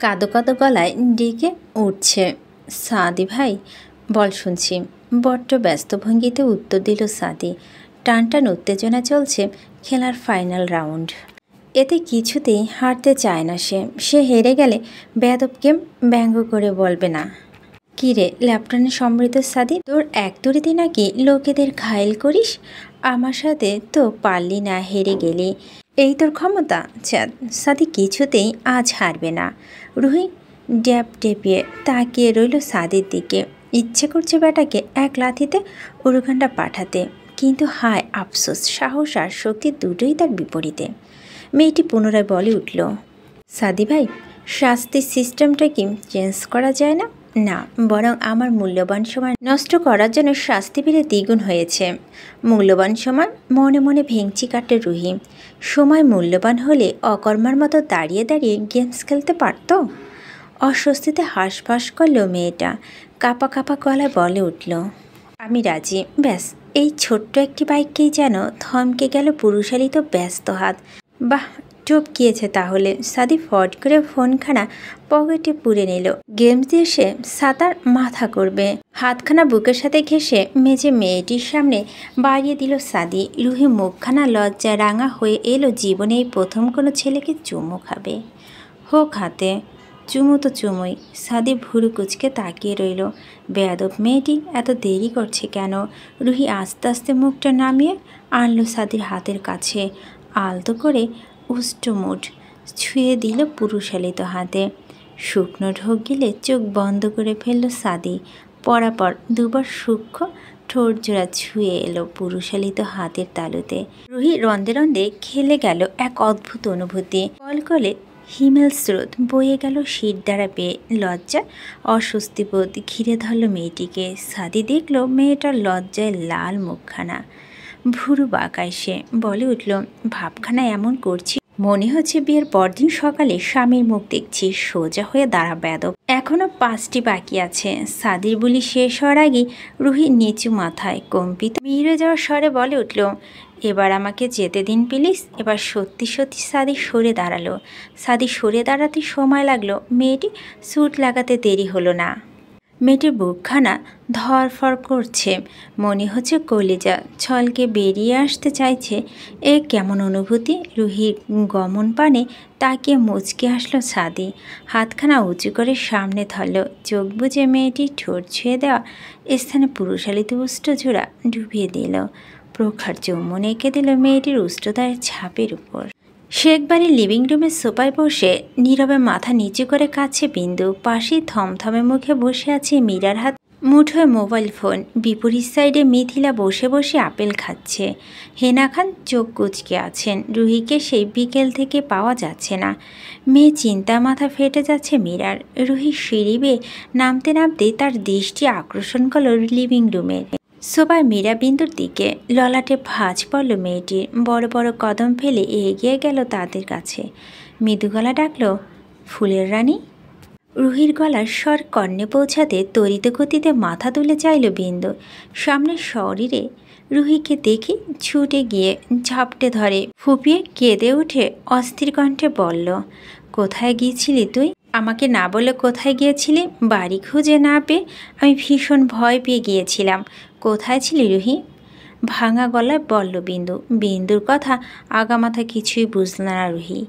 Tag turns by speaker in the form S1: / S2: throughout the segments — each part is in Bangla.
S1: কাঁদো কাঁদো গলায় ডেকে উঠছে। সাদি ভাই বল শুনছি। বড্ড ব্যস্ত ভঙ্গিতে উত্তর দিল সাদি। টান টান উত্তেজনা চলছে খেলার ফাইনাল রাউন্ড। এতে কিছুতেই হারতে চায় না সে হেরে গেলে বেয়াদবকে ব্যঙ্গ করে বলবে না। কী রে ল্যাপটনে সমৃদ্ধ সাদি, তোর এক তুড়িতে নাকি লোকেদের ঘায়েল করিস? আমার সাথে তো পারলি না, হেরে গেলি, এই তোর ক্ষমতা? সাদি কিছুতেই আজ হারবে না। রুহি ড্যাব ডেপিয়ে তাকিয়ে রইল সাদির দিকে। ইচ্ছে করছে বেটাকে এক লাথিতে উরুঘণ্টা পাঠাতে, কিন্তু হায় আফসোস, সাহস আর শক্তি দুটোই তার বিপরীতে। মেয়েটি পুনরায় বলে উঠল, সাদি ভাই, শাস্তির সিস্টেমটা কি চেঞ্জ করা যায় না? না, বরং আমার মূল্যবান সময় নষ্ট করার জন্য শাস্তি বেড়ে দ্বিগুণ হয়েছে। মূল্যবান সময়? মনে মনে ভেঙচি কাটে রুহি। সময় মূল্যবান হলে অকর্মার মতো দাঁড়িয়ে দাঁড়িয়ে গেমস খেলতে পারত। অস্বস্তিতে হাঁসফাঁস করল মেয়েটা। কাঁপা কাঁপা গলায় বলে উঠল, আমি রাজি। ব্যাস, এই ছোট্ট একটি বাইককেই যেন থমকে গেল পুরুষালিত ব্যস্ত হাত। বাহ, টপকিয়েছে তাহলে। সাদি ফট করে ফোনখানা পকেটে পুরে নিল। গেমস দিয়ে সে সাতার মাথা করবে। হাতখানা বুকের সাথে ঘেঁষে মেজে মেয়েটির সামনে বাড়িয়ে দিল সাদি। রুহি মুখখানা লজ্জায় রাঙা হয়ে এলো। জীবনে এই প্রথম কোনো ছেলেকে চুমু খাবে। হোক হাতে, চুমু তো চুমুই। সাদি ভুরু কুচকে তাকিয়ে রইল। বেয়াদব মেয়েটি এত দেরি করছে কেন? রুহি আস্তে আস্তে মুখটা নামিয়ে আনলো সাদির হাতের কাছে। আলতো করে উষ্টমুঠ ছুঁয়ে দিল পুরুষালিত হাতে। শুকনো ঢোক গিলে চোখ বন্ধ করে ফেলল সাদি। পরাপর দুবার সূক্ষ্ম ঠোঁট জোড়া ছুঁয়ে এলো পুরুষালিত হাতের তালুতে। রুহি রন্দে রন্দে খেলে গেল এক অদ্ভুত অনুভূতি। কলকলে হিমেল স্রোত বয়ে গেল শির দ্বারা পেয়ে। লজ্জা অস্বস্তিবোধ ঘিরে ধরল মেয়েটিকে। সাদি দেখল মেয়েটার লজ্জায় লাল মুখখানা। ভুরু বাঁকায় সে। বলে উঠল, ভাবখানা এমন করছি মনে হচ্ছে বিয়ের পরদিন সকালে স্বামীর মুখ দেখছি। সোজা হয়ে দাঁড়া বেয়াদব। এখনো 5টি বাকি আছে। সাদির বুলি শেষ হওয়ার আগেই রুহি নিচু মাথায় কম্পিত মিড়ে যাওয়ার স্বরে বলে উঠল, এবার আমাকে যেতে দিন প্লিজ। এবার সত্যি সত্যি সাদি সরে দাঁড়ালো। সাদি সরে দাঁড়াতে সময় লাগলো। মেয়েটি স্যুট লাগাতে দেরি হলো না। মেয়েটির বুকখানা ধরফর করছে। মনে হচ্ছে কলিজা ছলকে বেরিয়ে আসতে চাইছে। এ কেমন অনুভূতি? রুহির গমন পানে তাকিয়ে মুচকে আসলো সাদি। হাতখানা উঁচু করে সামনে ধরল। চোখ বুজে মেয়েটির ঠোঁট ছুঁয়ে দেওয়া স্থানে পুরুষালিত উষ্ঠজোড়া ডুবিয়ে দিল। প্রখর চুম্বন এঁকে দিল মেয়েটির উষ্ঠতার ছাপের উপর। শেখ বাড়ির লিভিং রুমের সোফায় বসে নীরবে মাথা নিচু করে কাছে বিন্দু। পাশেই থমথমে মুখে বসে আছে মীরার হাত মুঠোয় মোবাইল ফোন। বিপরীত সাইডে মিথিলা বসে বসে আপেল খাচ্ছে। হেনা খান চোখ কুচকে আছেন। রুহিকে সেই বিকেল থেকে পাওয়া যাচ্ছে না। মেয়ে চিন্তা মাথা ফেটে যাচ্ছে মীরার। রুহি সিঁড়ি বেয়ে নামতে নামতে তার দৃষ্টি আকর্ষণ করল লিভিং রুমে। সোফায় মীরা বিন্দুর দিকে। ললাটে ভাঁজ পড়ল মেয়েটির। বড় বড় কদম ফেলে এগিয়ে গেল তাদের কাছে। মৃদু গলা ডাকল, ফুলের রানী। রুহির গলার স্বর কর্ণে পৌঁছাতে তরিত গতিতে মাথা তুলে চাইল বিন্দু। সামনের শরীরে রুহিকে দেখে ছুটে গিয়ে ঝাপটে ধরে ফুপিয়ে কেঁদে উঠে অস্থির কণ্ঠে বলল, কোথায় গিয়েছিলি তুই? আমাকে না বলে কোথায় গিয়েছিলি? বাড়ি খুঁজে না পেয়ে আমি ভীষণ ভয় পেয়ে গিয়েছিলাম। কোথায় ছিলি রুহি? ভাঙা গলায় বলল বিন্দু। বিন্দুর কথা আগামাথা কিছুই বুঝল না রুহি।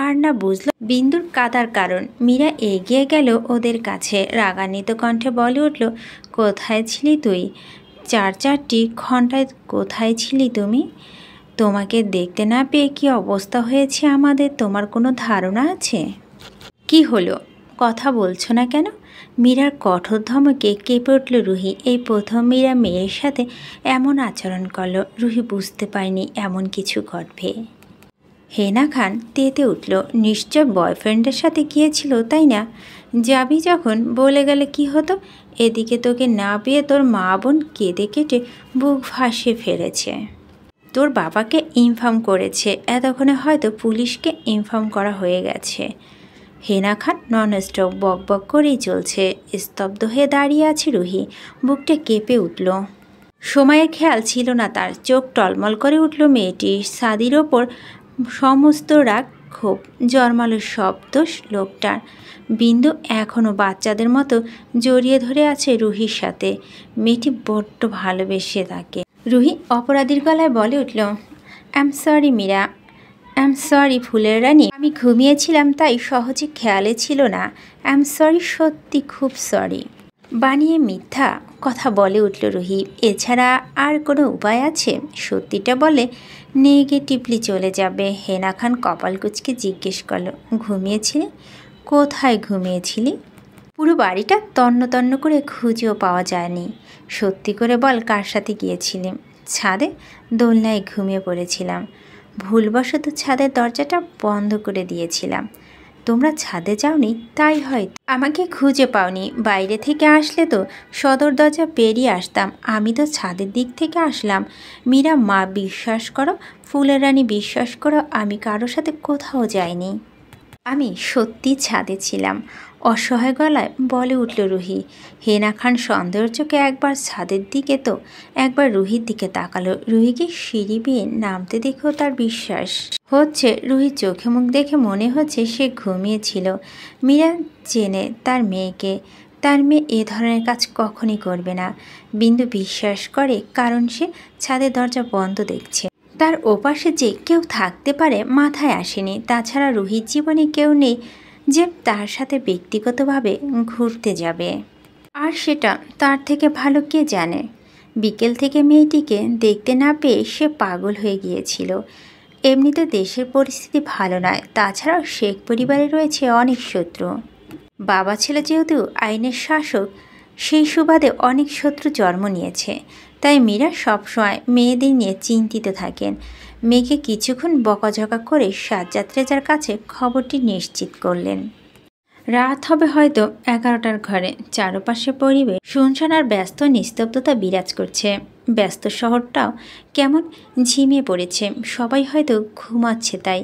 S1: আর না বুঝল বিন্দুর কাদার কারণ। মীরা এগিয়ে গেল ওদের কাছে। রাগান্বিত কণ্ঠে বলে উঠল, কোথায় ছিলি তুই? 4-4টি ঘন্টায় কোথায় ছিলি তুমি? তোমাকে দেখতে না পেয়ে কি অবস্থা হয়েছে আমাদের তোমার কোনো ধারণা আছে? কি হলো, কথা বলছো না কেন? মীরার কঠোর ধমকে কেঁপে উঠল রুহি। এই প্রথম মীরা মেয়ের সাথে এমন আচরণ করল। রুহি বুঝতে পারেনি এমন কিছু ঘটবে। হেনা খান তেতে উঠল। নিশ্চয় বয়ফ্রেন্ডের সাথে গিয়েছিল, তাই না? যাবি যখন বলে গেলে কি হতো? এদিকে তোকে না পেয়ে তোর মা বোন কেঁদে কেটে বুক ভাসিয়ে ফেলেছে। তোর বাবাকে ইনফর্ম করেছে। এতক্ষণে হয়তো পুলিশকে ইনফর্ম করা হয়ে গেছে। হেনা খান ননস্টপ বক বক করেই চলছে। স্তব্ধ হয়ে দাঁড়িয়ে আছে রুহি। বুকটা কেঁপে উঠল। সময়ের খেয়াল ছিল না তার। চোখ টলমল করে উঠল মেয়েটির। সাদির ওপর সমস্ত রাগ খুব জন্মালো সব দোষ লোকটার। বিন্দু এখনও বাচ্চাদের মতো জড়িয়ে ধরে আছে রুহির সাথে। মেয়েটি বড্ড ভালোবেসে তাকে। রুহি অপরাধীর গলায় বলে উঠল, I am sorry Meera, I am sorry ফুলের রানী, আমি ঘুমিয়েছিলাম তাই সহজে খেয়ালে ছিল না। আই এম সরি, সত্যি খুব সরি। বানিয়ে মিথ্যা কথা বলে উঠল রুহি। এছাড়া আর কোনো উপায় আছে? সত্যিটা বলে নেগেটিভলি চলে যাবে। হেনা খান কপাল কুঁচকে জিজ্ঞেস করলো, ঘুমিয়েছিলি? কোথায় ঘুমিয়েছিলি? পুরো বাড়িটা তন্ন তন্ন করে খুঁজেও পাওয়া যায়নি। সত্যি করে বল, কার সাথে গিয়েছিলি? ছাদে দোলনায় ঘুমিয়ে পড়েছিলাম। ভুলবশত ছাদের দরজাটা বন্ধ করে দিয়েছিলাম। তোমরা ছাদে যাওনি? তাই হয় আমাকে খুঁজে পাওনি। বাইরে থেকে আসলে তো সদর দরজা পেরিয়ে আসতাম, আমি তো ছাদের দিক থেকে আসলাম। মীরা মা, বিশ্বাস করো, ফুলের রানী বিশ্বাস করো, আমি কারোর সাথে কোথাও যাইনি। আমি সত্যি ছাদে ছিলাম, অসহায় গলায় বলে উঠল রুহি। হেনা খান সন্দেহের চোখে একবার ছাদের দিকে তো একবার রুহির দিকে তাকালো। রুহিকে সিঁড়ি বেয়ে নামতে দেখেও তার বিশ্বাস হচ্ছে। রুহির চোখে মুখ দেখে মনে হচ্ছে সে ঘুমিয়েছিল। মীরা চেনে তার মেয়েকে, তার মেয়ে এ ধরনের কাজ কখনই করবে না। বিন্দু বিশ্বাস করে, কারণ সে ছাদের দরজা বন্ধ দেখছে। তার ওপাশে যে কেউ থাকতে পারে মাথায় আসেনি। তাছাড়া রুহির জীবনে কেউ নেই যে তার সাথে ব্যক্তিগতভাবে ঘুরতে যাবে, আর সেটা তার থেকে ভালো কে জানে। বিকেল থেকে মেয়েটিকে দেখতে না পেয়ে সে পাগল হয়ে গিয়েছিল। এমনিতে দেশের পরিস্থিতি ভালো নয়, তাছাড়াও শেখ পরিবারে রয়েছে অনেক শত্রু। বাবা ছেলে যেহেতু আইনের শাসক, সেই সুবাদে অনেক শত্রু জন্ম নিয়েছে। তাই মীরা সবসময় মেয়েদের নিয়ে চিন্তিত থাকেন। মেয়েকে কিছুক্ষণ বকাঝকা করে সাজ্জাদ কাছে খবরটি নিশ্চিত করলেন। রাত হবে হয়তো 11টার ঘরে। চারপাশে পরিবেশ শুনশান আর ব্যস্ত নিস্তব্ধতা বিরাজ করছে। ব্যস্ত শহরটাও কেমন ঝিমিয়ে পড়েছে, সবাই হয়তো ঘুমাচ্ছে। তাই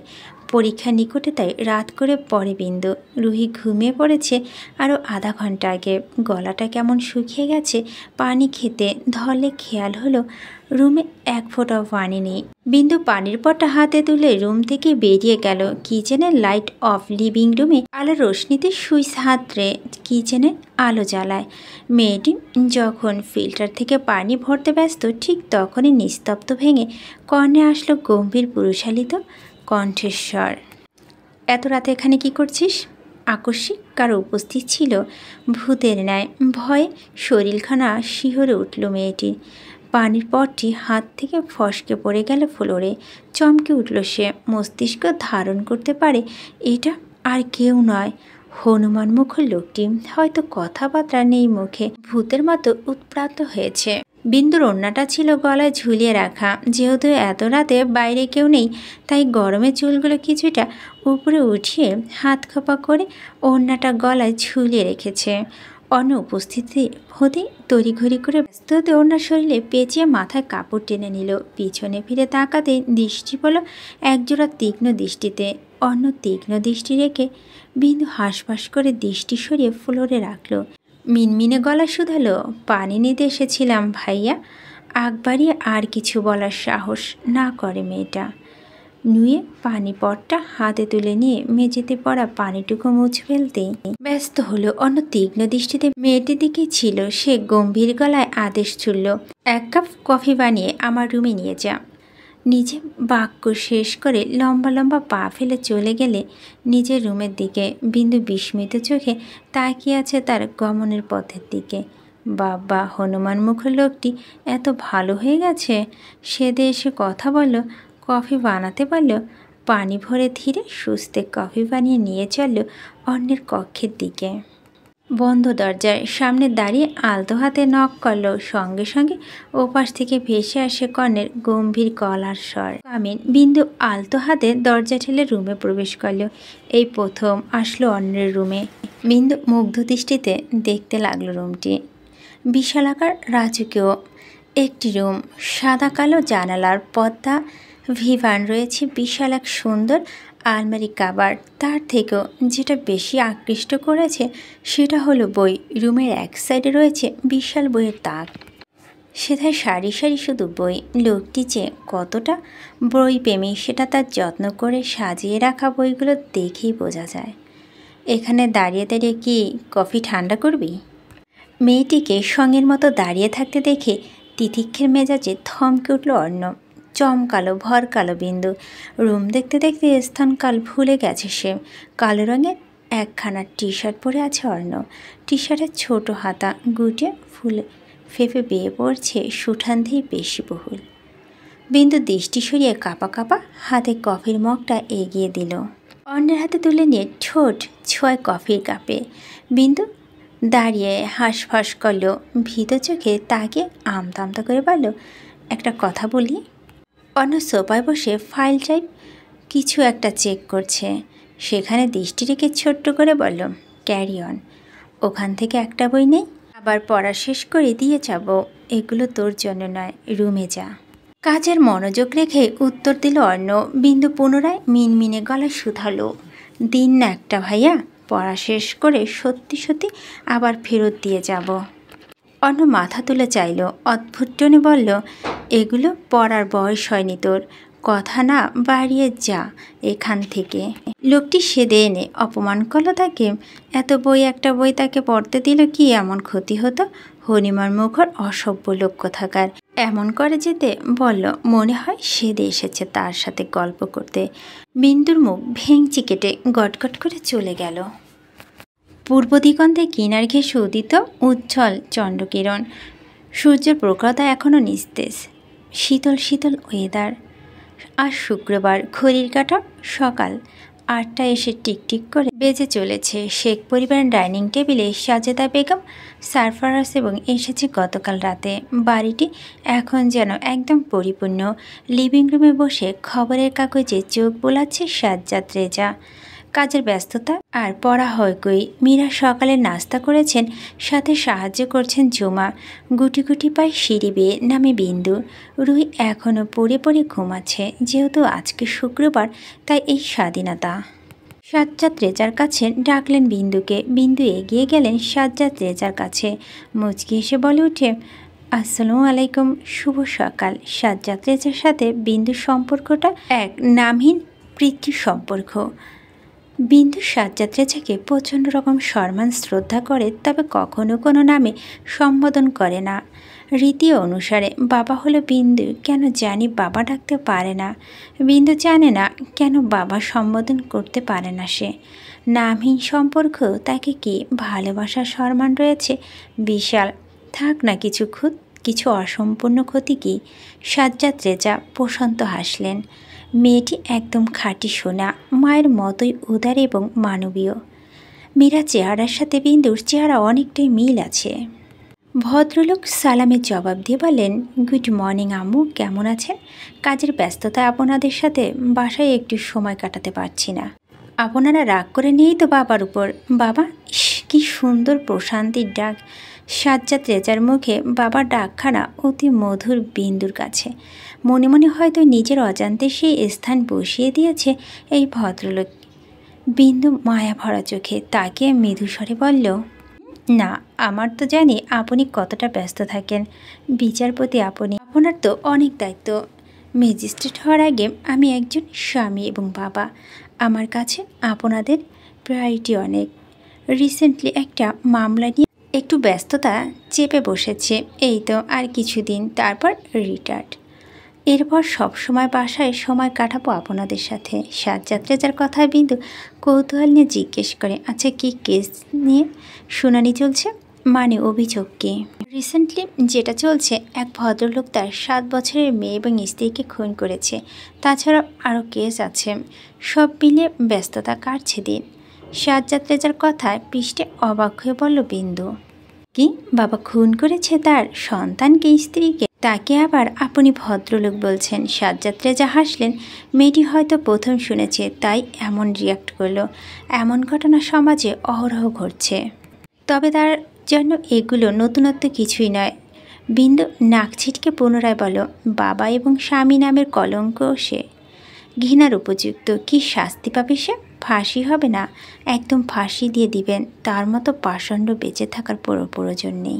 S1: পরীক্ষা নিকটে, তাই রাত করে পড়ে বিন্দু। রুহি ঘুমিয়ে পড়েছে আরও আধা ঘন্টা আগে। গলাটা কেমন শুকিয়ে গেছে। পানি খেতে ধরলে খেয়াল হলো রুমে এক ফোঁটাও পানি নেই। বিন্দু পানির পটটা হাতে তুলে রুম থেকে বেরিয়ে গেল। কিচেনের লাইট অফ। লিভিং রুমে আলোর রোশনিতে সুইচ হাতড়ে কিচেনের আলো জ্বালায়। মেয়েটি যখন ফিল্টার থেকে পানি ভরতে ব্যস্ত, ঠিক তখনই নিস্তব্ধ ভেঙে কর্ণে আসলো গম্ভীর পুরুষালিত কণ্ঠস্বর। এত রাতে এখানে কি করছিস? আকস্মিক কারো উপস্থিত ছিল। ভূতের ন্যায় ভয়ে শরীরখানা শিহরে উঠল মেয়েটি। পানির পটটি হাত থেকে ফসকে পড়ে গেল ফ্লোরে। চমকে উঠল সে। মস্তিষ্ক ধারণ করতে পারে এটা আর কেউ নয়, হনুমান মুখ লোকটি। হয়তো কথাবার্তা নেই মুখে, ভূতের মতো উৎপ্রাত হয়েছে। বিন্দুর ওড়নাটা ছিল গলায় ঝুলিয়ে রাখা। যেহেতু এত রাতে বাইরে কেউ নেই, তাই গরমে চুলগুলো কিছুটা উপরে উঠিয়ে হাত খোপা করে ওড়নাটা গলায় ঝুলিয়ে রেখেছে। অন্য উপস্থিতি হতেই তড়িঘড়ি করে ব্যস্ত হতে ওড়নার শরীরে পেঁচিয়ে মাথায় কাপড় টেনে নিল। পিছনে ফিরে তাকাতে দৃষ্টি পড়ল একজোড়া তীক্ষ্ণ দৃষ্টিতে। অন্য তীক্ষ্ণ দৃষ্টি রেখে বিন্দু হাঁসফাঁস করে দৃষ্টি সরিয়ে ফ্লোরে রাখল। মিনমিনে গলা শুধালো, পানি নিতে এসেছিলাম ভাইয়া। আগ বাড়িয়ে আর কিছু বলার সাহস না করে মেয়েটা। নুয়ে পানি পটটা হাতে তুলে নিয়ে মেঝেতে পড়া পানিটুকু মুছে ফেলতেই ব্যস্ত হলো। অন্য তীক্ষ্ণ দৃষ্টিতে মেয়েটির দিকে ছিল। সে গম্ভীর গলায় আদেশ ছুড়ল, 1 কাপ কফি বানিয়ে আমার রুমে নিয়ে যা। নিজে বাক্য শেষ করে লম্বা লম্বা পা ফেলে চলে গেলে নিজের রুমের দিকে। বিন্দু বিস্মিত চোখে তাকিয়ে আছে তার গমনের পথের দিকে। বাবা, হনুমান মুখ লোকটি এত ভালো হয়ে গেছে। সেদে এসে কথা বলল, কফি বানাতে পারল। পানি ভরে ধীরে সুস্থে কফি বানিয়ে নিয়ে চলল অন্যের কক্ষের দিকে। বন্ধ দরজায় সামনে দাঁড়িয়ে আলতো হাতে নক করলো। সঙ্গে সঙ্গে ওপাশ থেকে ভেসে আসে কর্ণের গম্ভীর গলার স্বর, কামিন। বিন্দু আলতো হাতে দরজা ঠেলে রুমে প্রবেশ করল। এই প্রথম আসলো অন্যের রুমে। বিন্দু মুগ্ধ দৃষ্টিতে দেখতে লাগলো রুমটি। বিশালাকার রাজকীয় একটি রুম। সাদা কালো জানালার পর্দা, ভিভান রয়েছে বিশাল এক সুন্দর আলমারি কাবার। তার থেকেও যেটা বেশি আকৃষ্ট করেছে সেটা হলো বই। রুমের এক সাইডে রয়েছে বিশাল বইয়ের তাক। সেথায় সারি সারি শুধু বই। লোকটি যে কতটা বই প্রেমী সেটা তার যত্ন করে সাজিয়ে রাখা বইগুলো দেখেই বোঝা যায়। এখানে দাঁড়িয়ে দাঁড়িয়ে কি কফি ঠান্ডা করবি? মেয়েটিকে সঙ্গের মতো দাঁড়িয়ে থাকতে দেখে তিতিক্ষের মেজাজে থমকে উঠল অর্ণব। চমকালো ভরকালো বিন্দু। রুম দেখতে দেখতে স্থানকাল ভুলে গেছে সে। কালো রঙের একখানা টি শার্ট পরে আছে অর্ণব। টি শার্টের ছোট হাতা গুটিয়ে ফুলে ফেঁপে বেয়ে পড়ছে সুঠান্ধেই বেশি বহুল। বিন্দু দৃষ্টি সরিয়ে কাঁপা কাঁপা হাতে কফির মগটা এগিয়ে দিল। অন্যের হাতে তুলে নিয়ে ঠোঁট ছোঁয় কফির কাপে। বিন্দু দাঁড়িয়ে হাঁসফাঁস করল। ভীত চোখে তাকে আমতা আমতা করে বলল, একটা কথা বলি। অন্য সোফায় বসে ফাইল টাইপ কিছু একটা চেক করছে। সেখানে দৃষ্টি রেখে ছোট্ট করে বলল, ক্যারি অন। ওখান থেকে একটা বই নেই? আবার পড়া শেষ করে দিয়ে যাব। এগুলো তোর জন্য নয়, রুমে যা। কাজের মনোযোগ রেখে উত্তর দিল অর্ণ। বিন্দু পুনরায় মিনমিনে গলা শুধালো, দিন না একটা ভাইয়া, পড়া শেষ করে সত্যি সত্যি আবার ফেরত দিয়ে যাব। অর্ণ মাথা তুলে চাইল। অদ্ভুত টনে বলল, এগুলো পড়ার বয়স হয়নি তোর, কথা না বাড়িয়ে যা এখান থেকে। লোকটি সেদে এনে অপমান করল তাকে। এত বই, একটা বই তাকে পড়তে দিল কি এমন ক্ষতি হতো? হরিমার মুখর অসভ্য লোক কোথাকার। এমন করে যেতে বলল, মনে হয় সেদে এসেছে তার সাথে গল্প করতে। বিন্দুর মুখ ভেঙচি কেটে গটগট করে চলে গেল। পূর্ব দিগন্তে কিনার ঘেঁষে উদিত উজ্জ্বল চন্দ্রকিরণ। সূর্যের প্রখরতা এখনও নিস্তেজ। শীতল শীতল ওয়েদার। আজ শুক্রবার। ঘড়ির কাঁটা সকাল 8টায় এসে টিকটিক করে বেজে চলেছে। শেখ পরিবারের ডাইনিং টেবিলে সাজেদা বেগম, সারফারাজ এবং এসেছে গতকাল রাতে। বাড়িটি এখন যেন একদম পরিপূর্ণ। লিভিং রুমে বসে খবরের কাগজে চোখ বোলাচ্ছে সাজ্জাদ রেজা। কাজের ব্যস্ততা আর পড়া হয় কই। মীরা সকালে নাস্তা করেছেন, সাথে সাহায্য করছেন ঝুমা। গুটি গুটি পায়ে সিঁড়ি বেয়ে নামে বিন্দু। রুহি এখনও পড়ে পড়ে ঘুমাচ্ছে। যেহেতু আজকে শুক্রবার তাই এই স্বাধীনতা। সাজ্জাদ রেজার কাছে ডাকলেন বিন্দুকে। বিন্দু এগিয়ে গেলেন সাজ্জাদ রেজার কাছে। মুচকি এসে বলে উঠে, আসসালামু আলাইকুম। শুভ সকাল। সাজ্জাদ রেজার সাথে বিন্দুর সম্পর্কটা এক নামহীন প্রীতি সম্পর্ক। বিন্দু সাজ্জাদ রেজাকে প্রচণ্ড রকম সম্মান শ্রদ্ধা করে, তবে কখনো কোনো নামে সম্বোধন করে না। রীতি অনুসারে বাবা হলো বিন্দু, কেন জানি বাবা ডাকতে পারে না। বিন্দু জানে না কেন বাবা সম্বোধন করতে পারে না সে। নামহীন সম্পর্ক, তাকে কি ভালোবাসার সম্মান রয়েছে বিশাল। থাক না কিছু অসম্পূর্ণ ক্ষতি কি। সাজ্জাদ রেজা প্রশান্ত হাসলেন। মেয়েটি একদম খাঁটি সোনা, মায়ের মতোই উদার এবং মানবীয়। মীরা চেহারার সাথে বিন্দুর চেহারা অনেকটাই মিল আছে। ভদ্রলোক সালামের জবাব দিয়ে বললেন, গুড মর্নিং আম্মু, কেমন আছেন? কাজের ব্যস্ততায় আপনাদের সাথে বাসায় একটু সময় কাটাতে পারছি না। আপনারা রাগ করে নেই তো বাবার উপর? বাবা, কি সুন্দর প্রশান্তির ডাক। সাজ্জাদ রেজার মুখে বাবার ডাকখানা অতি মধুর বিন্দুর কাছে। মনে মনে হয়তো নিজের অজান্তে সেই স্থান বসিয়ে দিয়েছে এই ভদ্রলোক। বিন্দু মায়া ভরা চোখে তাকে মৃদুস্বরে বলল, না, আমার তো জানি আপনি কতটা ব্যস্ত থাকেন। বিচারপতি আপনি, আপনার তো অনেক দায়িত্ব। ম্যাজিস্ট্রেট হওয়ার আগে আমি একজন স্বামী এবং বাবা। আমার কাছে আপনাদের প্রায়োরিটি অনেক। রিসেন্টলি একটা মামলা নিয়ে একটু ব্যস্ততা চেপে বসেছে। এই তো আর কিছুদিন, তারপর রিটায়ার্ড। এরপর সবসময় বাসায় সময় কাটাবো আপনাদের সাথে। সাজ্জাদ রেজার কথায় বিন্দু কৌতূহল নিয়ে জিজ্ঞেস করে, আচ্ছা কি কেস নিয়ে শুনানি চলছে? মানে অভিযোগ কি? রিসেন্টলি যেটা চলছে, এক ভদ্রলোক তার 7 বছরের মেয়ে এবং স্ত্রীকে খুন করেছে। তাছাড়াও আরও কেস আছে। সব মিলিয়ে ব্যস্ততা কাটছে দিন। সাজ্জাদ রেজার কথায় পৃষ্ঠে অবাক হয়ে বলল বিন্দু, কি বাবা খুন করেছে তার সন্তানকে, স্ত্রীকে? তাকে আবার আপনি ভদ্রলোক বলছেন? সাজ্জাদ রেজা হাসলেন। মেয়েটি হয়তো প্রথম শুনেছে তাই এমন রিয়াক্ট করলো। এমন ঘটনা সমাজে অহরহ ঘটছে, তবে তার জন্য এগুলো নতুনত্ব কিছুই নয়। বিন্দু নাক ছিটকে পুনরায় বলো, বাবা এবং স্বামী নামের কলঙ্ক সে, ঘৃণার উপযুক্ত। কি শাস্তি পাবে সে? ফাঁসি হবে না, একদম ফাঁসি দিয়ে দিবেন। তার মতো পাষণ্ড বেঁচে থাকার প্রয়োজন নেই।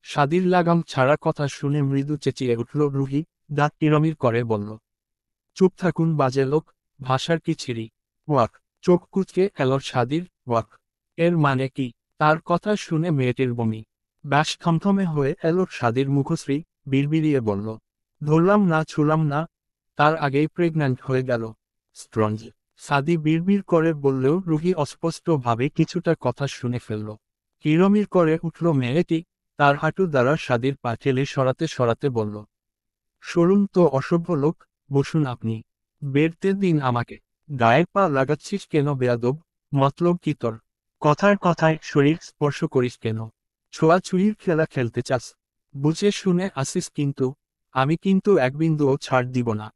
S2: সাদির লাগাম ছাড়া কথা শুনে মৃদু চেঁচিয়ে উঠল রুহি, দাঁত কিরমির করে বলল, চুপ থাকুন বাজে লোক, ভাষার কি ছিরি। ওয়াক। চোখ কুঁচকে এল সাদির, ওয়াক এর মানে কি? তার কথা শুনে মেয়েটির বমি ব্যাস থমথমে হয়ে এল সাদির মুখশ্রী, বিড়বিড়িয়ে বলল, ধরলাম না ছুলাম না, তার আগেই প্রেগন্যান্ট হয়ে গেল। স্ট্রঞ্জ। সাদি বিড়বিড় করে বললেও রুহি অস্পষ্টভাবে কিছুটা কথা শুনে ফেলল। কিরমির করে উঠল মেয়েটি, তার হাঁটু দ্বারা সাদির পা ঠেলে সরাতে সরাতে বলল, সরুন তো অসভ্য লোক, বসুন আপনি। বেরতে দিন আমাকে। গায়ের পা লাগাচ্ছিস কেন বেয়াদব? মতলব কি তোর? কথায় কথায় শরীর স্পর্শ করিস কেন? ছোঁয়াছুঁয়ির খেলা খেলতে চাস? বুঝে শুনে আসিস কিন্তু। আমি কিন্তু এক বিন্দুও ছাড় দিব না।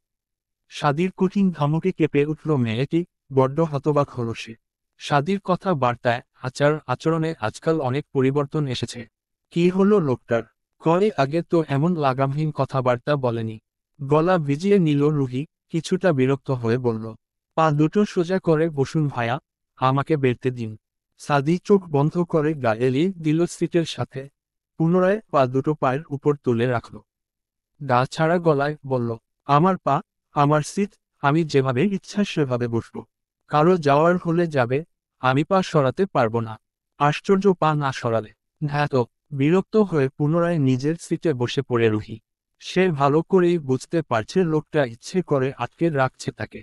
S2: সাদির কঠিন ধমকে কেঁপে উঠল মেয়েটি, বড্ড হতবাক হল সে। সাদির কথা বার্তায় আচার আচরণে আজকাল অনেক পরিবর্তন এসেছে। কি হলো লোকটার? কয়ে আগে তো এমন লাগামহীন কথাবার্তা বলেনি। গলা ভিজিয়ে নিল রুহি, কিছুটা বিরক্ত হয়ে বলল, পা দুটো সোজা করে বসুন ভায়া, আমাকে বেরতে দিন। সাদি চোখ বন্ধ করে গা এলিয়ে দিল সিটের সাথে। পুনরায় পা দুটো পায়ের উপর তুলে রাখল। গা ছাড়া গলায় বলল, আমার পা, আমার সিট, আমি যেভাবে ইচ্ছা সেভাবে বসবো। কারো যাওয়ার হলে যাবে, আমি পা সরাতে পারবো না। আশ্চর্য, পা না সরালে? ধ্যাত। বিরক্ত হয়ে পুনরায় নিজের সিটে বসে পড়ে রুহি। সে ভালো করেই বুঝতে পারছে লোকটা ইচ্ছে করে আটকে রাখছে তাকে।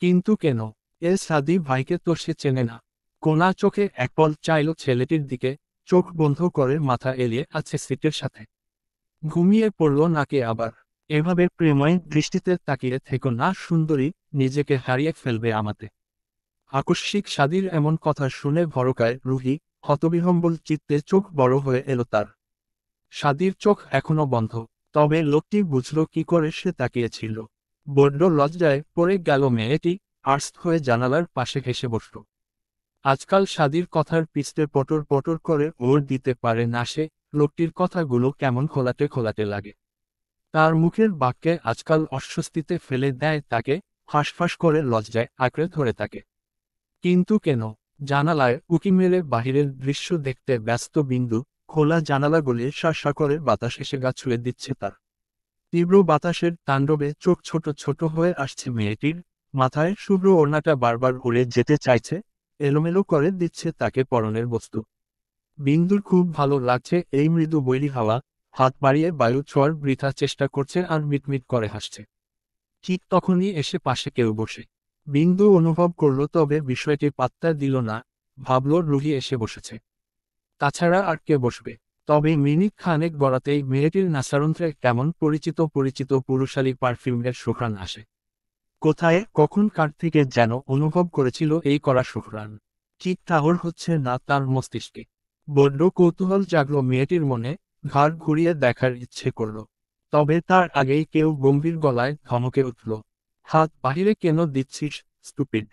S2: কিন্তু কেন? এ সাদি ভাইকে তো সে চেনে না। কোনা চোখে একপল চাইল ছেলেটির দিকে, চোখ বন্ধ করে মাথা এলিয়ে আছে সিটের সাথে। ঘুমিয়ে পড়ল নাকি আবার? এভাবে প্রেময় দৃষ্টিতে তাকিয়ে থেকো না সুন্দরী, নিজেকে হারিয়ে ফেলবে আমাতে। আকস্মিক সাদির এমন কথা শুনে ভরকায় রুহি, হতবিহ্বল চিত্তে চোখ বড় হয়ে এলো তার। সাদির চোখ এখনো বন্ধ, তবে লোকটি বুঝল কি করে সে তাকিয়েছিল। বড্ড লজ্জায় পড়ে গেল মেয়েটি, আর্স্ট হয়ে জানালার পাশে ঘেঁষে বসল। আজকাল সাদির কথার পিছতে পটর পটর করে ওর দিতে পারে না সে। লোকটির কথাগুলো কেমন খোলাটে খোলাটে লাগে। তার মুখের বাক্যে আজকাল অস্বস্তিতে ফেলে দেয় তাকে, ফাঁসফাঁস করে লজ্জায় আঁকড়ে ধরে তাকে। কিন্তু কেন? জানালায় উঁকি মেরে বাহিরের দৃশ্য দেখতে ব্যস্ত বিন্দু, খোলা জানালা গলিয়ে শাঁসা করে বাতাস এসে গা ছুঁয়ে দিচ্ছে তার। তীব্র বাতাসের তাণ্ডবে চোখ ছোট ছোট হয়ে আসছে মেয়েটির, মাথায় শুভ্র ওড়নাটা বারবার উড়ে যেতে চাইছে, এলোমেলো করে দিচ্ছে তাকে পরনের বস্তু। বিন্দুর খুব ভালো লাগছে এই মৃদু বৈরী হাওয়া, হাত বাড়িয়ে বায়ু ছোঁয়ার বৃথা চেষ্টা করছে আর মিটমিট করে হাসছে। ঠিক তখনই এসে পাশে কেউ বসে। বিন্দু অনুভব করল, তবে বিষয়টি পাত্তা দিল না, ভাবল রুহি এসে বসেছে। তাছাড়া আর কে বসবে? তবে মিনিট খানেক গড়াতেই মেয়েটির নাসারন্ধ্রে কেমন পরিচিত পরিচিত পুরুষালী পারফিউমের সুঘ্রাণ আসে। কোথায় কখন কার থেকে যেন অনুভব করেছিল এই কড়া সুঘ্রাণ। ঠিক ঠাহর হচ্ছে না তার মস্তিষ্কে। বড্ড কৌতূহল জাগল মেয়েটির মনে, ঘাড় ঘুরিয়ে দেখার ইচ্ছে করল। তবে তার আগেই কেউ গম্ভীর গলায় ধমকে উঠল, হাত বাহিরে কেন দিচ্ছিস, স্টুপিড।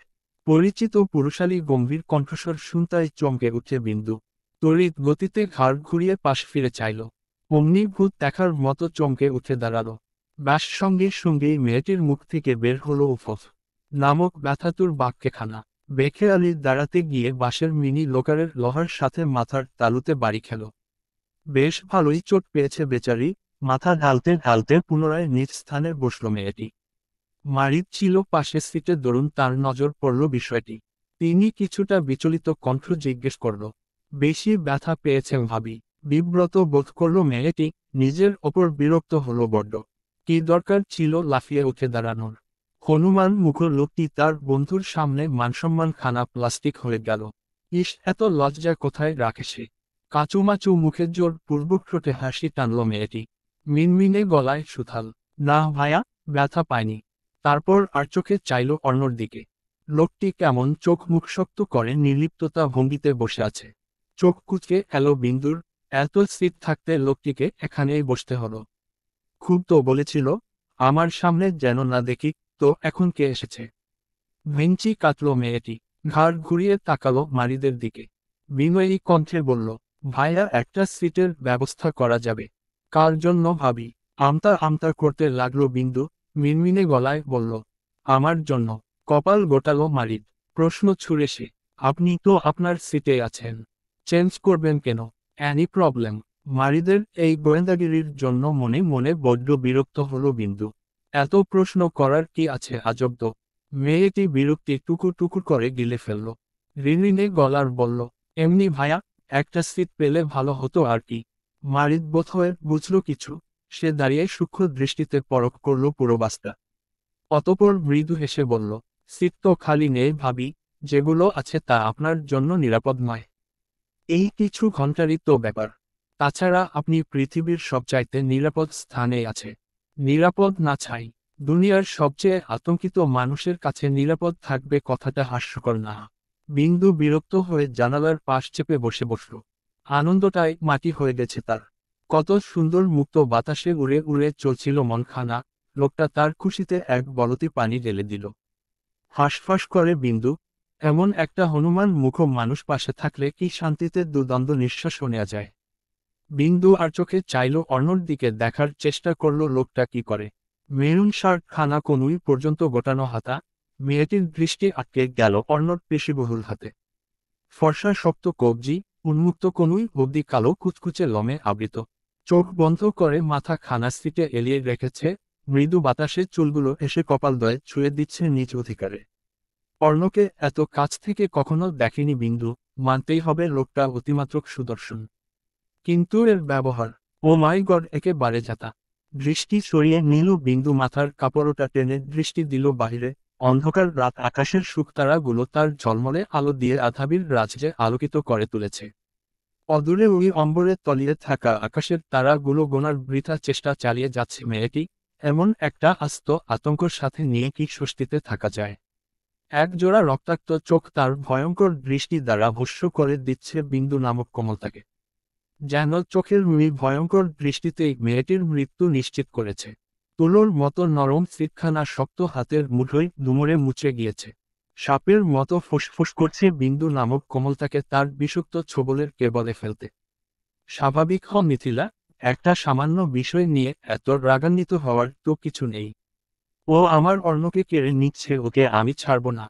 S2: পরিচিত পুরুষালী গম্ভীর কণ্ঠস্বর শুনতাই চমকে উঠে বিন্দু। তড়িৎ গতিতে ঘাড় ঘুরিয়ে পাশ ফিরে চাইল। অমনি ভূত দেখার মতো চমকে উঠে দাঁড়ালো। ব্যাস সঙ্গে সঙ্গেই মেয়েটির মুখ থেকে বের হলো উফফ নামক ব্যথাতুর বাক্যখানা। বেখেয়ালির দাঁড়াতে গিয়ে বাঁশের মিনি লোকারের লোহার সাথে মাথার তালুতে বাড়ি খেল। বেশ ভালোই চোট পেয়েছে বেচারি। মাথা ঢালতে ঢালতে পুনরায় নিজ স্থানে বসল মেয়েটি। মারিদ ছিল পাশে সিটে, দরুন তার নজর পড়ল বিষয়টি। তিনি কিছুটা বিচলিত কণ্ঠ জিজ্ঞেস করল, বেশি ব্যথা পেয়েছেন ভাবি? বিব্রত বোধ করল মেয়েটি, নিজের ওপর বিরক্ত হলো বড্ড। কি দরকার ছিল লাফিয়ে উঠে দাঁড়ানোর? হনুমান মুখ লোকটি তার বন্ধুর সামনে মানসম্মান খানা প্লাস্টিক হয়ে গেল। ইস, এত লজ্জা কোথায় রাখে সে? কাচুমাচু মুখের জোর পূর্বক ঠোঁটে হাসি টানল মেয়েটি। মিনমিনে গলায় সুথাল, না ভায়া, ব্যথা পায়নি। তারপর আর চোখে চাইল অন্যর দিকে। লোকটি কেমন চোখ মুখ শক্ত করে নির্লিপ্ততা ভঙ্গিতে বসে আছে। চোখ কুচকে এলো বিন্দুর, এত সিট থাকতে লোকটিকে এখানেই বসতে হলো। খুব তো বলেছিল, আমার সামনে যেন না দেখি। তো এখন কে এসেছে? ভেঞ্চি কাটল মেয়েটি, ঘাড় ঘুরিয়ে তাকালো মারিদের দিকে। বিনয়ী কণ্ঠে বলল, ভাইয়া, একটা সিটের ব্যবস্থা করা যাবে? কার জন্য ভাবি? আমতা আমতা করতে লাগলো বিন্দু, মিনমিনে গলায় বলল, আমার জন্য। কপাল গোটালো মারিদ। প্রশ্ন ছুড়ে সে, আপনি তো আপনার সিটে আছেন, চেঞ্জ করবেন কেন? Annie problem? মারিদের এই গোয়েন্দাগিরির জন্য মনে মনে বড্ড বিরক্ত হলো বিন্দু। এত প্রশ্ন করার কি আছে আজব তো। মেয়েটি বিরক্তি টুকুর টুকুর করে গিলে ফেলল। রিনরিনে গলার বলল, এমনি ভায়া, একটা সিট পেলে ভালো হতো আর কি। মারিদ বোধহয় বুঝল কিছু। সে দাঁড়িয়ে সূক্ষ্ম দৃষ্টিতে পরখ করল পুরো বাসটা। অতঃপর মৃদু হেসে বলল, সিট তো খালি নেই ভাবি, যেগুলো আছে তা আপনার জন্য নিরাপদ নয়। এই কিছু ঘন্টারই তো ব্যাপার। তাছাড়া আপনি পৃথিবীর সবচাইতে নিরাপদ স্থানে আছে। নিরাপদ না ছাই। দুনিয়ার সবচেয়ে আতঙ্কিত মানুষের কাছে নিরাপদ থাকবে কথাটা হাস্যকর না। বিন্দু বিরক্ত হয়ে জানালার পাশ চেপে বসে বসল। আনন্দটাই মাটি হয়ে গেছে তার। কত সুন্দর মুক্ত বাতাসে উড়ে উড়ে চলছিল মনখানা। লোকটা তার খুশিতে এক বলতি পানি ঢেলে দিল। হাঁসফাঁস করে বিন্দু। এমন একটা হনুমান মুখ মানুষ পাশে থাকলে কি শান্তিতে দুদণ্ড নিঃশ্বাস নেওয়া যায়। বিন্দু আর চোখে চাইল অর্ণর দিকে দেখার চেষ্টা করল লোকটা কি করে। মেরুন শার্ট খানা কনুই পর্যন্ত গোটানো হাতা। মেয়েটির দৃষ্টি আটকে গেল অর্ণর পেশিবহুল হাতে। ফর্সা শক্ত কবজি, উন্মুক্ত কনুই অবধি কালো কুচকুচে লমে আবৃত। চোখ বন্ধ করে মাথা খানা সিটে এলিয়ে রেখেছে। মৃদু বাতাসে চুলগুলো এসে কপালদ্বয়ে ছুঁয়ে দিচ্ছে নিজ অধিকারে। অর্ণকে এত কাছ থেকে কখনো দেখেনি বিন্দু। মানতেই হবে লোকটা অতিমাত্রক সুদর্শন। কিন্তু এর ব্যবহার, ও মাই গড, একেবারে যাতা। দৃষ্টি সরিয়ে নিল বিন্দু, মাথার কাপড়টা টেনে দৃষ্টি দিল বাহিরে। অন্ধকার রাত আকাশের শুকতারাগুলো তার ঝলমলে আলো দিয়ে আধাবির রাজ্যে আলোকিত করে তুলেছে। অদূরে ওই অম্বরে তলিয়ে থাকা আকাশের তারাগুলো গোনার বৃথা চেষ্টা চালিয়ে যাচ্ছে মেয়েটি। এমন একটা আস্ত আতঙ্কর সাথে নিয়ে কি স্বস্তিতে থাকা যায়। এক জোড়া রক্তাক্ত চোখ তার ভয়ঙ্কর দৃষ্টি দ্বারা ভস্য করে দিচ্ছে বিন্দু নামক কমলতাকে। যেন চোখের ভয়ঙ্কর দৃষ্টিতেই মেয়েটির মৃত্যু নিশ্চিত করেছে। তুলোর মতো নরম সিটখানা শক্ত হাতের মুঠোয় দুমড়ে মুচড়ে গিয়েছে। সাপের মতো ফুসফুস করছে বিন্দু নামক কমলতাকে তার বিষুক্ত ছোবলের কেবলে ফেলতে। স্বাভাবিক হ মিথিলা, একটা সামান্য বিষয় নিয়ে এত রাগান্বিত হওয়ার তো কিছু নেই। ও আমার অর্ণকে কেড়ে নিচ্ছে, ওকে আমি ছাড়ব না।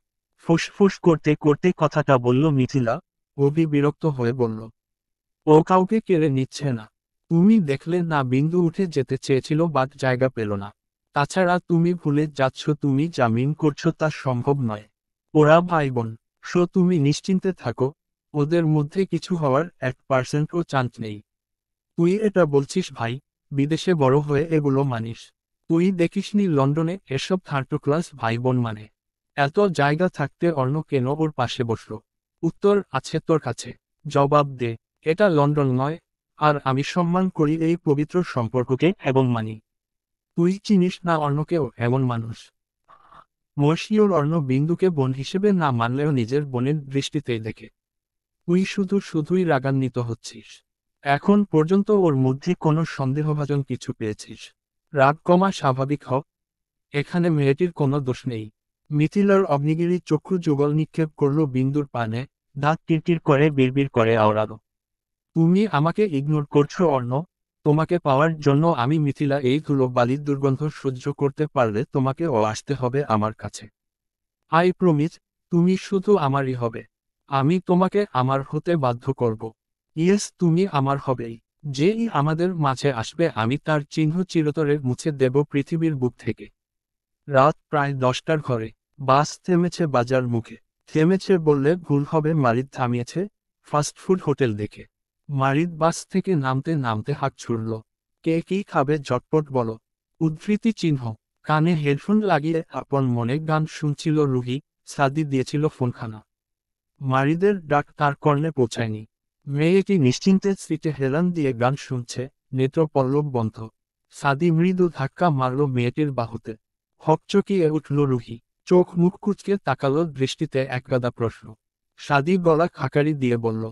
S2: ফুসফুস করতে করতে কথাটা বলল মিথিলা। অভি বিরক্ত হয়ে বলল, ও কাউকে কেড়ে নিচ্ছে না। তুমি দেখলে না, বিন্দু উঠে যেতে চেয়েছিল বাট জায়গা পেল না। তাছাড়া তুমি ভুলে যাচ্ছ, তুমি জামিন করছো তা সম্ভব নয়। ওরা ভাই বোন। তুমি নিশ্চিন্তে থাকো। ওদের মধ্যে কিছু হওয়ার 1%ও চান্স নেই। তুই এটা বলছিস ভাই? বিদেশে বড় হয়ে এগুলো মানিস? তুই দেখিসনি লন্ডনে এসব থার্ড ক্লাস ভাই বোন মানে? এত জায়গা থাকতে অর্ণ কেন ওর পাশে বসল? উত্তর আছে তোর কাছে, জবাব দে। এটা লন্ডন নয়। আর আমি সম্মান করি এই পবিত্র সম্পর্ককে এবং মানি। তুই চিনিস না অর্ণকেও এমন মানুষ। মর্ষীয় অর্ণ বিন্দুকে বোন হিসেবে না মানলেও নিজের বোনের দৃষ্টিতেই দেখে। তুই শুধুই রাগান্বিত হচ্ছিস। এখন পর্যন্ত ওর মধ্যে কোনো সন্দেহভাজন কিছু পেয়েছিস? রাগ কমা, স্বাভাবিক হ। এখানে মেয়েটির কোনো দোষ নেই। মিথিলার অগ্নিগিরি চক্ষু যুগল নিক্ষেপ করল বিন্দুর পানে। দাঁত কিরকির করে বিড়বিড় করে আওড়ালো, তুমি আমাকে ইগনোর করছো অর্ণ? তোমাকে পাওয়ার জন্য আমি মিথিলা এই ধুলো বালির দুর্গন্ধ সহ্য করতে পারলে তোমাকেও আসতে হবে আমার কাছে। আই প্রমিস, তুমি শুধু আমারই হবে। আমি তোমাকে আমার হতে বাধ্য করব। ইয়েস, তুমি আমার হবেই। যেই আমাদের মাঝে আসবে আমি তার চিহ্ন চিরতরে মুছে দেব পৃথিবীর বুক থেকে। রাত প্রায় 10টার ঘরে। বাস থেমেছে বাজার মুখে। থেমেছে বললে ভুল হবে, মারিদ থামিয়েছে ফাস্টফুড হোটেল দেখে। মারিদ বাস থেকে নামতে নামতে হাঁক ছুড়ল, কে কি খাবে ঝটপট বলো। উদ্ধৃতি চিহ্ন। কানে হেডফোন লাগিয়ে আপন মনে গান শুনছিল রুহি। সাদি দিয়েছিল ফোনখানা। মারিদের ডাক তার কর্ণে পৌঁছায়নি। মেয়েটি নিশ্চিন্তে সিটে হেলান দিয়ে গান শুনছে, নেত্র পল্লব বন্ধ। সাদি মৃদু ধাক্কা মারল মেয়েটির বাহুতে। হকচকিয়ে উঠল রুহি। চোখ মুখ কুচকে তাকালো দৃষ্টিতে একগাদা প্রশ্ন। সাদি গলা খাকারি দিয়ে বলল,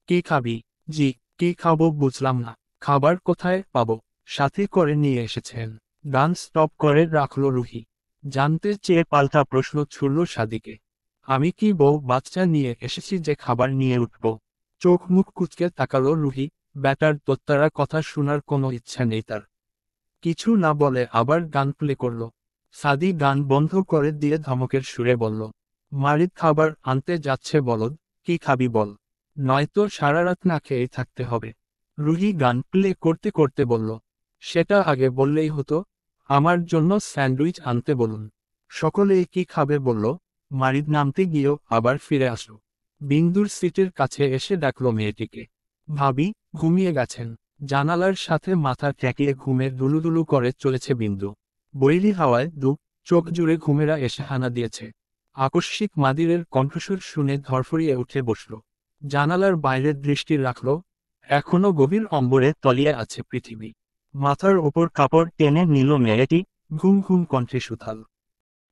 S2: কি খাবি? জি, কি খাবো বুঝলাম না। খাবার কোথায় পাবো? সাথে করে নিয়ে এসেছেন? গান স্টপ করে রাখল রুহি। জানতে চেয়ে পাল্টা প্রশ্ন ছুড়ল সাদিকে। আমি কি বউ বাচ্চা নিয়ে এসেছি যে খাবার নিয়ে উঠব? চোখ মুখ কুচকে তাকালো রুহি। ব্যাটার তোত্তারা কথা শোনার কোনো ইচ্ছা নেই তার। কিছু না বলে আবার গান প্লে করল। সাদি গান বন্ধ করে দিয়ে ধমকের সুরে বলল, মারিদ খাবার আনতে যাচ্ছে বলদ, কি খাবি বল, নয়তো সারা রাত না খেয়ে থাকতে হবে। রুহি গান প্লে করতে করতে বলল, সেটা আগে বললেই হতো। আমার জন্য স্যান্ডউইচ আনতে বলুন। সকলেই কি খাবে বলল। মারিদ নামতে গিয়েও আবার ফিরে আসলো। বিন্দুর সিটের কাছে এসে ডাকলো মেয়েটিকে। ভাবি, ঘুমিয়ে গেছেন? জানালার সাথে মাথা ঠেকিয়ে ঘুমে দুলুদুলু করে চলেছে বিন্দু। বৈরী হাওয়ায় চোখ জুড়ে ঘুমেরা এসে হানা দিয়েছে। আকস্মিক মাদিরের কণ্ঠস্বর শুনে ধরফরিয়ে উঠে বসল। জানালার বাইরে দৃষ্টি রাখল। এখনো গভীর অম্বরে তলিয়ে আছে পৃথিবী। মাথার ওপর কাপড় টেনে নিল মেয়েটি, ঘুম ঘুম কণ্ঠে সুথাল।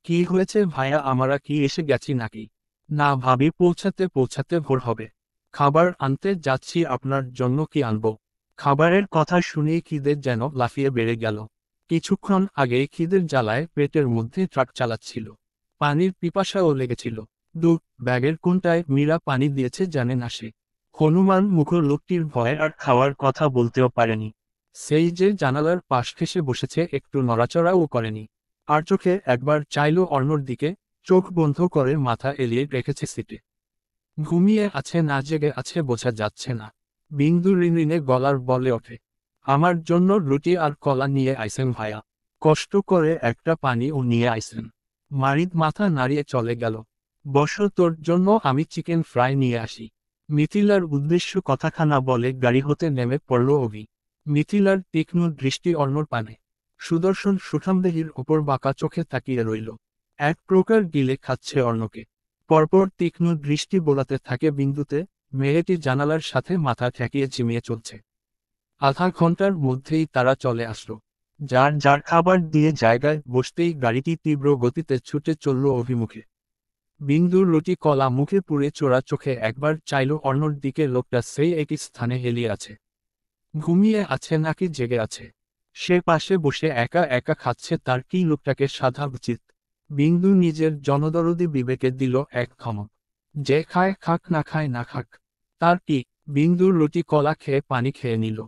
S2: কি হয়েছে ভাইয়া, আমরা কি এসে গেছি নাকি? না ভাবি, পৌঁছাতে পৌঁছাতে ভোর হবে। খাবার আনতে যাচ্ছি, আপনার জন্য কি আনবো? খাবারের কথা শুনেই খিদের যেন লাফিয়ে বেড়ে গেল। কিছুক্ষণ আগেই খিদের জ্বালায় পেটের মধ্যে ট্রাক চালাচ্ছিল। পানির পিপাসাও লেগেছিল। ব্যাগের কোনটায় মীরা পানি দিয়েছে জানে না সে। হনুমান মুখ লোকটির ভয়ে আর খাওয়ার কথা বলতেও পারেনি। সেই যে জানালার পাশ ঘেঁষে বসেছে, একটু নড়াচড়াও করেনি। আর চোখে একবার চাইল অর্ণর দিকে, চোখ বন্ধ করে মাথা এলিয়ে রেখেছে সিটে। ঘুমিয়ে আছে না জেগে আছে বোঝা যাচ্ছে না। বিন্দু রিনরিনে গলার বলে ওঠে, আমার জন্য রুটি আর কলা নিয়ে আইসেন ভাইয়া। কষ্ট করে একটা পানিও নিয়ে আইসেন। মারিদ মাথা নাড়িয়ে চলে গেল। বস, তোর জন্য আমি চিকেন ফ্রাই নিয়ে আসি। মিথিলার উদ্দেশ্য কথাখানা বলে গাড়ি হতে নেমে পড়ল অভি। মিথিলার তীক্ষ্ণ দৃষ্টি অর্ণর পানে। সুদর্শন সুঠামদেহীর ওপর বাঁকা চোখে তাকিয়ে রইল। এক প্রকার গিলে খাচ্ছে অর্ণকে। পরপর তীক্ষ্ণ দৃষ্টি বোলাতে থাকে বিন্দুতে। মেয়েটি জানালার সাথে মাথা ঠেকিয়ে ঝিমিয়ে চলছে। আধা ঘন্টার মধ্যেই তারা চলে আসলো। যার যার খাবার দিয়ে জায়গায় বসতেই গাড়িটি তীব্র গতিতে ছুটে চলল অভিমুখে। বিন্দুর রুটি কলা মুখে পুড়ে চোরা চোখে একবার চাইল অর্ণর দিকে। লোকটা সেই একই স্থানে হেলিয়ে আছে। ঘুমিয়ে আছে নাকি জেগে আছে? সে পাশে বসে একা একা খাচ্ছে, তার কি লোকটাকে সাধা উচিত? বিন্দু নিজের জনদরদি বিবেকে দিল এক ধমক। যে খায় খাক, না খায় না খাক, তার কি? বিন্দুর রুটি কলা খেয়ে পানি খেয়ে নিল।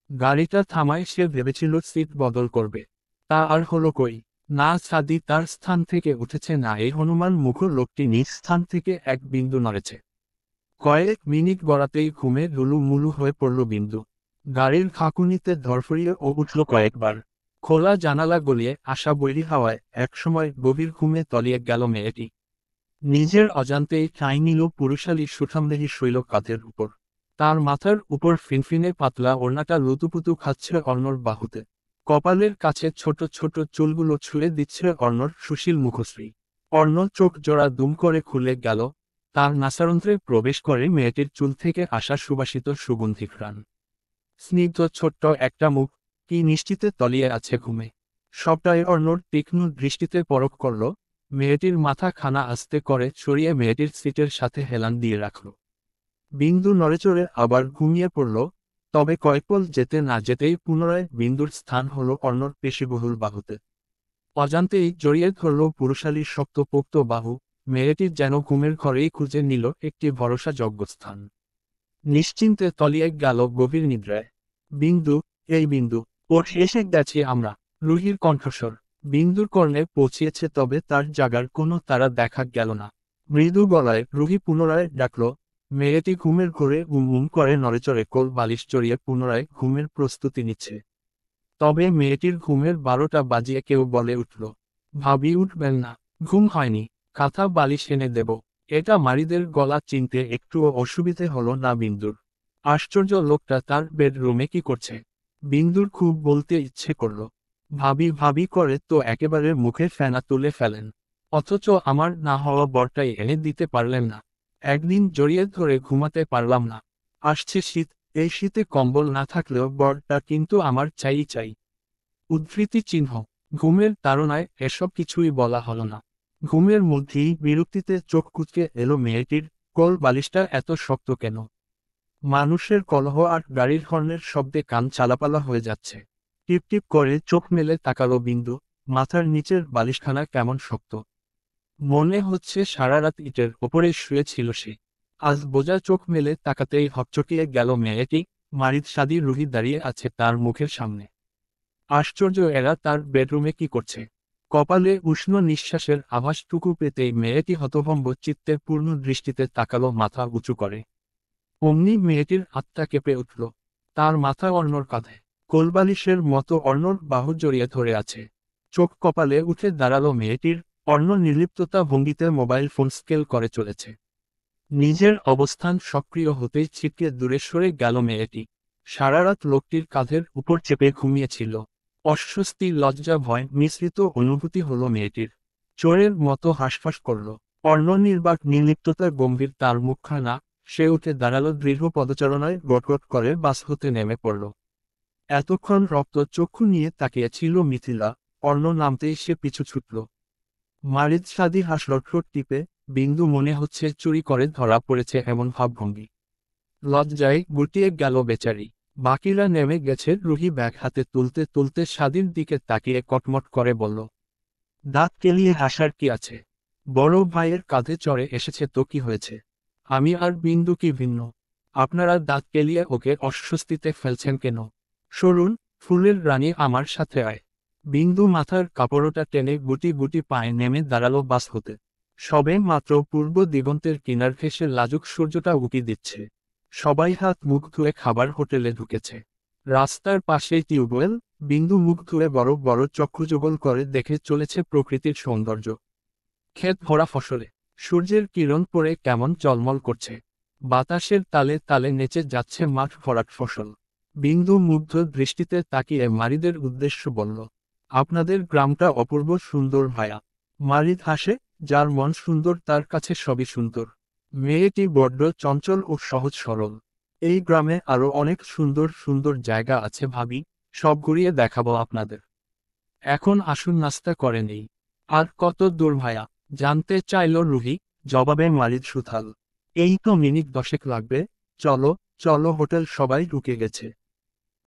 S2: গাড়িটা থামায় সে ভেবেছিল সিট বদল করবে। তা আর হলো কই। না সাদি তার স্থান থেকে উঠেছে, না এই হনুমান মুখ লোকটি নিজ স্থান থেকে এক বিন্দু নড়েছে। কয়েক মিনিট গড়াতেই ঘুমে লুলুমুলু হয়ে পড়ল বিন্দু। গাড়ির খাকুনিতে ধরফরিয়ে ও উঠল কয়েকবার। খোলা জানালা গলিয়ে আসা বৈরী হাওয়ায় একসময় গভীর ঘুমে তলিয়ে গেল মেয়েটি। নিজের অজান্তেই ঠাঁই নিল পুরুষালী সুঠামদেহী শৈল কাঁধের উপর। তার মাথার উপর ফিনফিনে পাতলা ওড়নাটা লুতুপুতু খাচ্ছে অর্ণর বাহুতে। কপালের কাছে ছোট ছোট চুলগুলো ছুঁয়ে দিচ্ছে অর্ণর সুশীল মুখশ্রী। অর্ণ চোখ জোড়া দুম করে খুলে গেল। তার নাসারন্ধ্রে প্রবেশ করে মেয়েটির চুল থেকে আসা সুবাসিত সুগন্ধি ঘ্রাণ। স্নিগ্ধ ছোট্ট একটা মুখ, কি নিশ্চিতে তলিয়ে আছে ঘুমে। সবটাই অর্ণর তীক্ষ্ণ দৃষ্টিতে পরখ করল। মেয়েটির মাথা খানা আস্তে করে সরিয়ে মেয়েটির সিটের সাথে হেলান দিয়ে রাখল। বিন্দু নড়েচড়ে আবার ঘুমিয়ে পড়ল। তবে কয়েকপল যেতে না যেতেই পুনরায় বিন্দুর স্থান হলো অর্ণর পেশিবহুল বাহুতে। অজান্তেই জড়িয়ে ধরল পুরুষালীর শক্তপোক্ত বাহু। মেয়েটির যেন ঘুমের ঘরেই খুঁজে নিল একটি ভরসাযোগ্য স্থান। নিশ্চিন্তে তলিয়ে গেল গভীর নিদ্রায়। বিন্দু, এই বিন্দু, ওর এসে গেছি আমরা। রুহির কণ্ঠস্বর। বিন্দুর কর্ণে পৌঁছিয়েছে, তবে তার জাগার কোনো তারা দেখা গেল না। মৃদু গলায় রুহি পুনরায় ডাকল। মেয়েটি ঘুমের ঘোরে উম করে নড়েচড়ে কোল বালিশ জড়িয়ে পুনরায় ঘুমের প্রস্তুতি নিচ্ছে। তবে মেয়েটির ঘুমের 12টা বাজিয়ে কেউ বলে উঠল, ভাবি উঠবেন না? ঘুম হয়নি? কাঁথা বালিশ এনে দেব। এটা মারিদের গলা চিনতে একটুও অসুবিধে হলো না বিন্দুর। আশ্চর্য, লোকটা তার বেডরুমে কি করছে? বিন্দুর খুব বলতে ইচ্ছে করল, ভাবি ভাবি করে তো একেবারে মুখে ফেনা তুলে ফেলেন। অথচ আমার না হওয়া বরটাই এনে দিতে পারলেন না। একদিন জড়িয়ে ধরে ঘুমাতে পারলাম না। আসছে শীত, এই শীতে কম্বল না থাকলেও বরটা কিন্তু আমার চাই চাই। উদ্ধৃতি চিহ্ন। ঘুমের তাড়নায় এসব কিছুই বলা হলো না। ঘুমের মধ্যেই বিরক্তিতে চোখ কুঁচকে এলো মেয়েটির। কোল বালিশটা এত শক্ত কেন? মানুষের কলহ আর গাড়ির হর্নের শব্দে কান চালাপালা হয়ে যাচ্ছে। টিপটিপ করে চোখ মেলে তাকালো বিন্দু। মাথার নিচের বালিশখানা কেমন শক্ত। মনে হচ্ছে সারা রাত ইটের ওপরে শুয়েছিল সে। আজ বোঝা চোখ মেলে তাকাতেই হকচকিয়ে গেল মেয়েটি। মারিদ সাদি রুহি দাঁড়িয়ে আছে তার মুখের সামনে। আশ্চর্য, এরা তার বেডরুমে কি করছে? কপালে উষ্ণ নিঃশ্বাসের আভাসটুকু পেতেই মেয়েটি হতভম্ব চিত্তে পূর্ণ দৃষ্টিতে তাকালো, মাথা উঁচু করে। অমনি মেয়েটির আত্মা কেঁপে উঠল। তার মাথা অর্ণর কাঁধে কোলবালিশের মতো অর্ণর বাহু জড়িয়ে ধরে আছে। চোখ কপালে উঠে দাঁড়ালো মেয়েটির। অর্ণ নির্লিপ্ততা ভঙ্গিতে মোবাইল ফোন স্কেল করে চলেছে। নিজের অবস্থান সক্রিয় হতেই ছিটকে দূরে সরে গেল মেয়েটি। সারারাত লোকটির কাঁধের উপর চেপে ঘুমিয়েছিল। অস্বস্তি, লজ্জা, ভয় মিশ্রিত অনুভূতি হলো মেয়েটির। চোরের মতো হাঁসফাঁস করল। অর্ণ নির্বাক, নির্লিপ্ততার গম্ভীর তার মুখখানা। সে উঠে দাঁড়ালো দৃঢ় পদচারণায়, গটগট করে বাস হতে নেমে পড়ল। এতক্ষণ রক্ত চক্ষু নিয়ে তাকিয়েছিল মিথিলা। অর্ণ নামতেই সে পিছু ছুটল। মারিদ সাদি হাসল ঠোঁট টিপে। বিন্দু মনে হচ্ছে চুরি করে ধরা পড়েছে এমন ভাবভঙ্গি। লজ্জায় গুটিয়ে গেল বেচারি। বাকিরা নেমে গেছে। রুহি ব্যাগ হাতে তুলতে তুলতে সাদির দিকে তাকিয়ে কটমট করে বলল, দাঁত কেলিয়ে হাসার কি আছে? বড় ভাইয়ের কাঁধে চড়ে এসেছে তো কি হয়েছে? আমি আর বিন্দু কি ভিন্ন? আপনারা দাঁত কেলিয়ে ওকে অস্বস্তিতে ফেলছেন কেন? সরুন, ফুলের রানী, আমার সাথে আয়। বিন্দু মাথার কাপড়টা টেনে গুটি গুটি পায়ে নেমে দাঁড়ালো বাস হতে। সবে মাত্র পূর্ব দিগন্তের কিনার ঘেঁষে লাজুক সূর্যটা উকি দিচ্ছে। সবাই হাত মুখ ধুয়ে খাবার হোটেলে ঢুকেছে। রাস্তার পাশেই টিউবওয়েল। বিন্দু মুখ ধুয়ে বড় বড় চক্ষুযুগল করে দেখে চলেছে প্রকৃতির সৌন্দর্য। ক্ষেত ভরা ফসলে সূর্যের কিরণ পড়ে কেমন ঝলমল করছে। বাতাসের তালে তালে নেচে যাচ্ছে মাঠ ভরাট ফসল। বিন্দু মুগ্ধ দৃষ্টিতে তাকিয়ে মারিদের উদ্দেশ্য বলল, আপনাদের গ্রামটা অপূর্ব সুন্দর ভায়া। মারিদ হাসে, যার মন সুন্দর তার কাছে সবই সুন্দর। মেয়েটি বড্ড চঞ্চল ও সহজ সরল। এই গ্রামে আরো অনেক সুন্দর সুন্দর জায়গা আছে ভাবি, সব ঘুরিয়ে দেখাবো আপনাদের। এখন আসুন, নাস্তা করে নেই। আর কত দূর ভায়া? জানতে চাইল রুহি। জবাবে মারিদ সুথাল, এই তো মিনিট 10 লাগবে। চলো চলো, হোটেল সবাই ঢুকে গেছে।